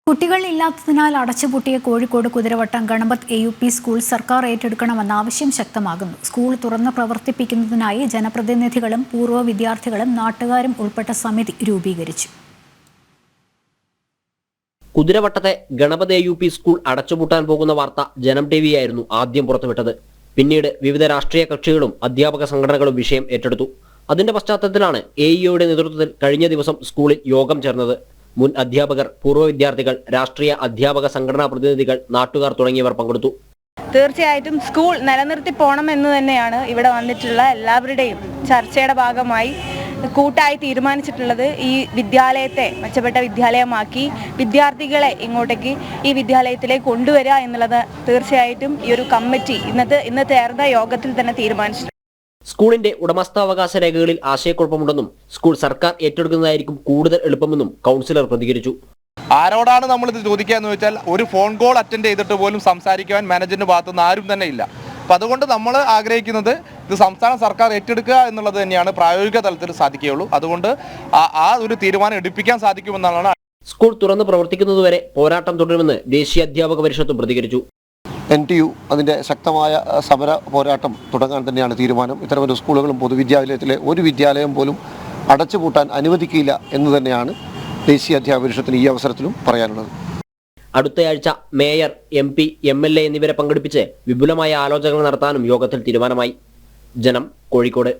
കുട്ടികളില്ലാത്തതിനാൽ അടച്ചുപൂട്ടിയ Kozhikode Kuthiravattam Ganapath AUP school സർക്കാർ ഏറ്റെടുക്കണമെന്ന ആവശ്യം ശക്തമാകുന്നു. സ്കൂൾ തുറന്ന് പ്രവർത്തിപ്പിക്കുന്നതിനായി ജനപ്രതിനിധികളും പൂർവ്വ വിദ്യാർത്ഥികളും നാട്ടുകാരും ഉൾപ്പെട്ട സമിതി രൂപീകരിച്ചു. കുതിരവട്ടത്തെ ഗണപത് AUP സ്കൂൾ അടച്ചുപൂട്ടാൻ പോകുന്ന വാർത്ത ജനം ടിവിയായിരുന്നു ആദ്യം പുറത്തുവിട്ടത്. പിന്നീട് വിവിധ രാഷ്ട്രീയ കക്ഷികളും അധ്യാപക സംഘടനകളും വിഷയം ഏറ്റെടുത്തു. അതിന്റെ പശ്ചാത്തലത്തിലാണ് AEOയുടെ നേതൃത്വത്തിൽ കഴിഞ്ഞ ദിവസം സ്കൂളിൽ യോഗം ചേർന്നത്. മുൻ അധ്യാപകർ, പൂർവ്വ വിദ്യാർത്ഥികൾ, രാഷ്ട്രീയ അധ്യാപക സംഘടനാ പ്രതിനിധികൾ, നാട്ടുകാർ തുടങ്ങിയവർ പങ്കെടുത്തു. തീർച്ചയായിട്ടും സ്കൂൾ നിലനിർത്തി പോകണമെന്ന് തന്നെയാണ് ഇവിടെ വന്നിട്ടുള്ള എല്ലാവരുടെയും ചർച്ചയുടെ ഭാഗമായി കൂട്ടായി തീരുമാനിച്ചിട്ടുള്ളത്. ഈ വിദ്യാലയത്തെ മെച്ചപ്പെട്ട വിദ്യാലയമാക്കി വിദ്യാർത്ഥികളെ ഇങ്ങോട്ടേക്ക് ഈ വിദ്യാലയത്തിലേക്ക് കൊണ്ടുവരിക എന്നുള്ളത് തീർച്ചയായിട്ടും ഈ ഒരു കമ്മിറ്റി ഇന്ന് ചേർന്ന യോഗത്തിൽ തന്നെ തീരുമാനിച്ചു. സ്കൂളിന്റെ ഉടമസ്ഥാവകാശ രേഖകളിൽ ആശയക്കുഴപ്പമുണ്ടെന്നും സ്കൂൾ സർക്കാർ ഏറ്റെടുക്കുന്നതായിരിക്കും കൂടുതൽ എളുപ്പമെന്നും കൗൺസിലർ പ്രതികരിച്ചു. ആരോടാണ് നമ്മളിത് ചോദിക്കുകയെന്ന് വെച്ചാൽ ഒരു ഫോൺ കോൾ അറ്റൻഡ് ചെയ്തിട്ട് പോലും സംസാരിക്കുവാൻ മാനേജറിന്റെ ഭാഗത്തുനിന്ന് ആരും തന്നെ ഇല്ല. അപ്പം അതുകൊണ്ട് നമ്മൾ ആഗ്രഹിക്കുന്നത് ഇത് സംസ്ഥാന സർക്കാർ ഏറ്റെടുക്കുക എന്നുള്ളത് തന്നെയാണ് പ്രായോഗിക തലത്തിൽ സാധിക്കുകയുള്ളൂ. അതുകൊണ്ട് ആ ഒരു തീരുമാനം എടുപ്പിക്കാൻ സാധിക്കുമെന്നാണ്. സ്കൂൾ തുറന്ന് പ്രവർത്തിക്കുന്നതുവരെ പോരാട്ടം തുടരുമെന്ന് ദേശീയ അധ്യാപക പരിഷത്തും പ്രതികരിച്ചു. NTU അതിൻ്റെ ശക്തമായ സമര പോരാട്ടം തുടങ്ങാൻ തന്നെയാണ് തീരുമാനം. ഇത്തരമൊരു സ്കൂളുകളും പൊതുവിദ്യാലയത്തിലെ ഒരു വിദ്യാലയം പോലും അടച്ചുപൂട്ടാൻ അനുവദിക്കില്ല എന്ന് തന്നെയാണ് ദേശീയ അധ്യാപക പരിഷത്തിന് ഈ അവസരത്തിലും പറയാനുള്ളത്. അടുത്തയാഴ്ച മേയർ, MP, MLA എന്നിവരെ പങ്കെടുപ്പിച്ച് വിപുലമായ ആലോചനകൾ നടത്താനും യോഗത്തിൽ തീരുമാനമായി. ജനം, കോഴിക്കോട്.